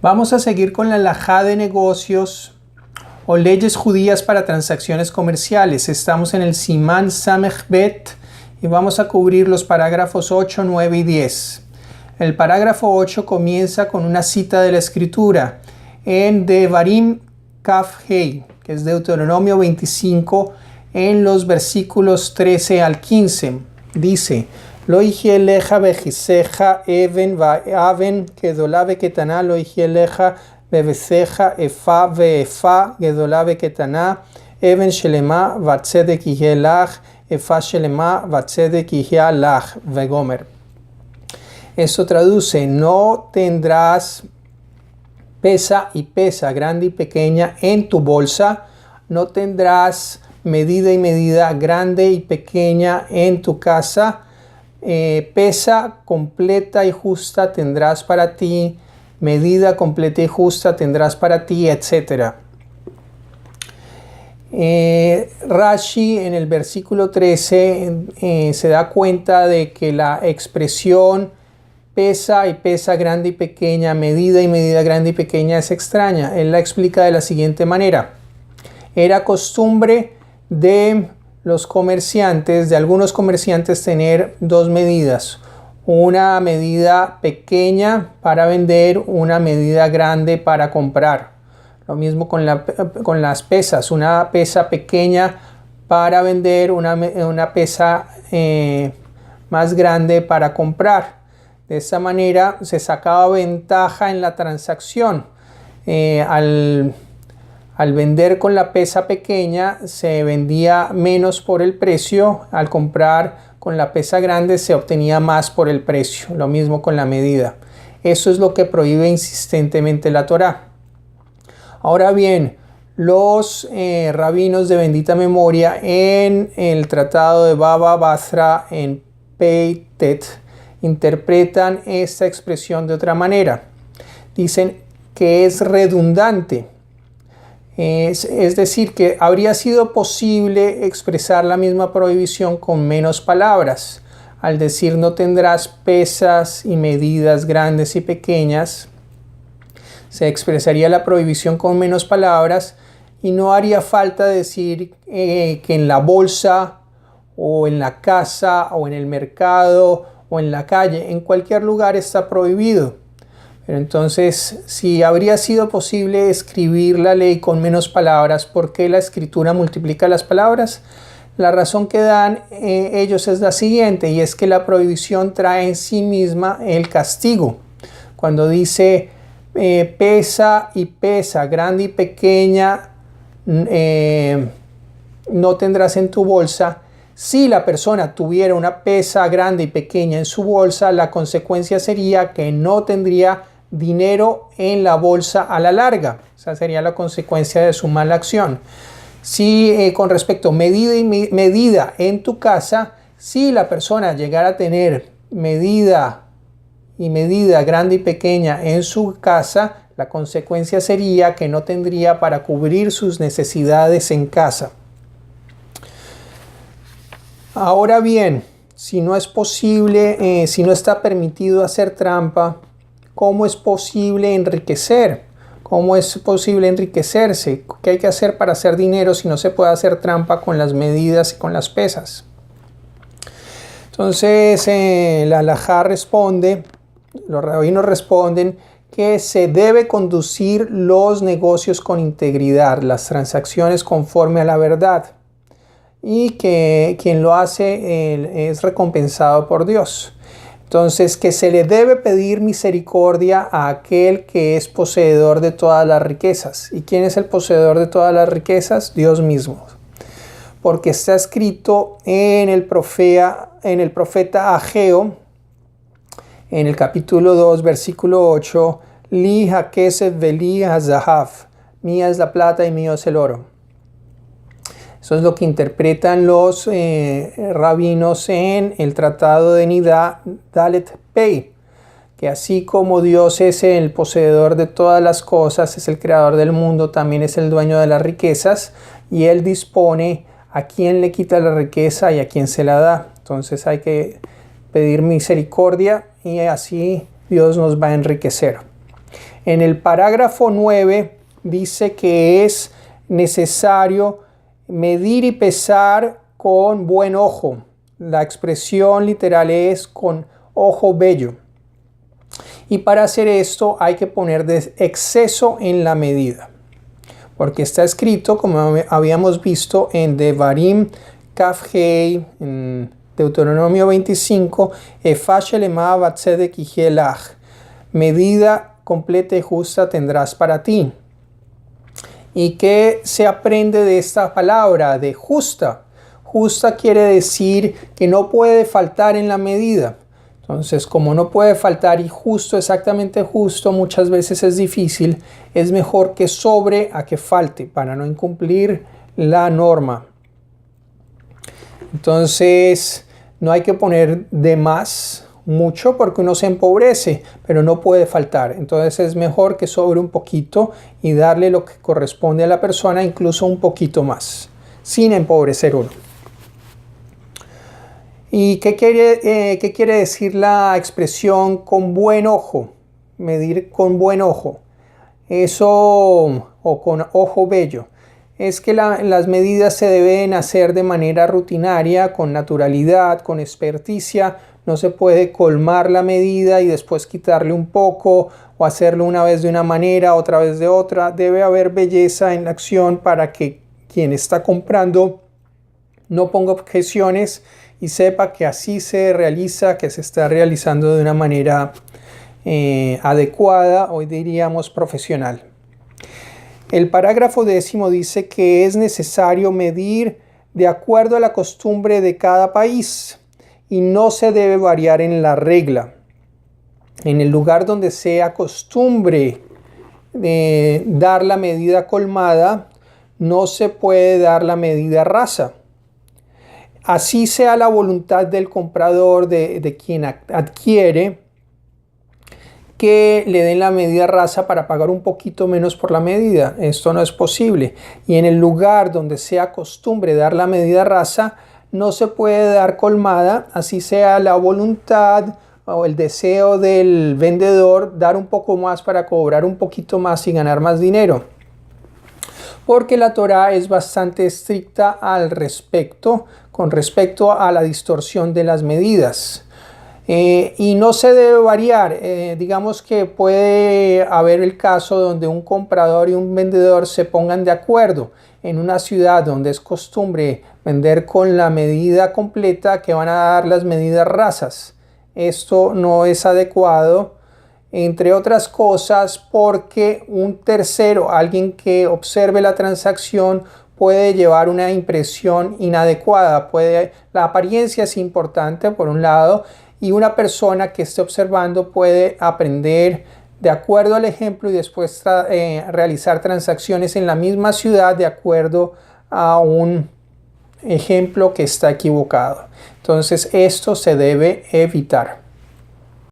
Vamos a seguir con la halajá de negocios o leyes judías para transacciones comerciales. Estamos en el Simán Samech Bet y vamos a cubrir los parágrafos 8, 9 y 10. El parágrafo 8 comienza con una cita de la escritura en Devarim Kaf Hei, que es Deuteronomio 25, en los versículos 13 al 15. Dice: Lo ihieleja bejiseja even vaven gedola beketana lo ihieleja bebeseja efa veefa gedola beketana even shelema vatzedek ihielach efa shelema vatzedek ihielach vegomer. Esto traduce: no tendrás pesa y pesa grande y pequeña en tu bolsa, no tendrás medida y medida grande y pequeña en tu casa, pesa completa y justa tendrás para ti, medida completa y justa tendrás para ti, etc. Rashi en el versículo 13 se da cuenta de que la expresión pesa y pesa grande y pequeña, medida y medida grande y pequeña es extraña. Él la explica de la siguiente manera: era costumbre de los comerciantes, de algunos comerciantes, tener dos medidas: una medida pequeña para vender, una medida grande para comprar. Lo mismo con las pesas: una pesa pequeña para vender, una pesa más grande para comprar. De esa manera se sacaba ventaja en la transacción. Al vender con la pesa pequeña se vendía menos por el precio, al comprar con la pesa grande se obtenía más por el precio. Lo mismo con la medida. Eso es lo que prohíbe insistentemente la Torá. Ahora bien, los rabinos de bendita memoria en el tratado de Baba Basra en Peitet interpretan esta expresión de otra manera. Dicen que es redundante. Es decir, que habría sido posible expresar la misma prohibición con menos palabras. Al decir no tendrás pesas y medidas grandes y pequeñas, se expresaría la prohibición con menos palabras y no haría falta decir que en la bolsa o en la casa o en el mercado o en la calle, en cualquier lugar está prohibido. Pero entonces, si habría sido posible escribir la ley con menos palabras, ¿por qué la escritura multiplica las palabras? La razón que dan ellos es la siguiente, y es que la prohibición trae en sí misma el castigo. Cuando dice pesa y pesa, grande y pequeña, no tendrás en tu bolsa. Si la persona tuviera una pesa grande y pequeña en su bolsa, la consecuencia sería que no tendría dinero en la bolsa a la larga. Esa sería la consecuencia de su mala acción. Si con respecto a medida en tu casa, si la persona llegara a tener medida grande y pequeña en su casa, la consecuencia sería que no tendría para cubrir sus necesidades en casa. Ahora bien, si no es posible, si no está permitido hacer trampa, ¿cómo es posible enriquecer? ¿Cómo es posible enriquecerse? ¿Qué hay que hacer para hacer dinero si no se puede hacer trampa con las medidas y con las pesas? Entonces la halajá responde, los rabinos responden que se debe conducir los negocios con integridad, las transacciones conforme a la verdad, y que quien lo hace es recompensado por Dios. Entonces, que se le debe pedir misericordia a aquel que es poseedor de todas las riquezas. ¿Y quién es el poseedor de todas las riquezas? Dios mismo. Porque está escrito en el profeta Ageo, en el capítulo 2, versículo 8, Li ha-kesef veli ha-zahav, mía es la plata y mío es el oro. Eso es lo que interpretan los rabinos en el tratado de Nidá Dalet Pei, que así como Dios es el poseedor de todas las cosas, es el creador del mundo, también es el dueño de las riquezas, y Él dispone a quién le quita la riqueza y a quién se la da. Entonces hay que pedir misericordia y así Dios nos va a enriquecer. En el parágrafo 9 dice que es necesario medir y pesar con buen ojo. La expresión literal es con ojo bello. Y para hacer esto hay que poner de exceso en la medida. Porque está escrito, como habíamos visto en Devarim Kaf Hei, en Deuteronomio 25, medida completa y justa tendrás para ti. ¿Y qué se aprende de esta palabra, de justa? Justa quiere decir que no puede faltar en la medida. Entonces, como no puede faltar y justo, exactamente justo, muchas veces es difícil, es mejor que sobre a que falte para no incumplir la norma. Entonces, no hay que poner de más mucho porque uno se empobrece, pero no puede faltar. Entonces es mejor que sobre un poquito y darle lo que corresponde a la persona, incluso un poquito más, sin empobrecer uno. ¿Y qué quiere decir la expresión con buen ojo? Medir con buen ojo. Eso, o con ojo bello. Es que las medidas se deben hacer de manera rutinaria, con naturalidad, con experticia. No se puede colmar la medida y después quitarle un poco o hacerlo una vez de una manera, otra vez de otra. Debe haber belleza en la acción para que quien está comprando no ponga objeciones y sepa que así se realiza, que se está realizando de una manera adecuada, hoy diríamos profesional. El parágrafo 10 dice que es necesario medir de acuerdo a la costumbre de cada país y no se debe variar en la regla. En el lugar donde sea costumbre de dar la medida colmada, no se puede dar la medida rasa. Así sea la voluntad del comprador, de quien adquiere, que le den la medida rasa para pagar un poquito menos por la medida. Esto no es posible. Y en el lugar donde sea costumbre dar la medida rasa, no se puede dar colmada, así sea la voluntad o el deseo del vendedor dar un poco más para cobrar un poquito más y ganar más dinero. Porque la Torá es bastante estricta al respecto, con respecto a la distorsión de las medidas. Y no se debe variar. Digamos que puede haber el caso donde un comprador y un vendedor se pongan de acuerdo en una ciudad donde es costumbre vender con la medida completa, que van a dar las medidas rasas. Esto no es adecuado, entre otras cosas porque un tercero, alguien que observe la transacción, puede llevar una impresión inadecuada. La apariencia es importante por un lado, y una persona que esté observando puede aprender de acuerdo al ejemplo y después realizar transacciones en la misma ciudad de acuerdo a un ejemplo que está equivocado. Entonces esto se debe evitar.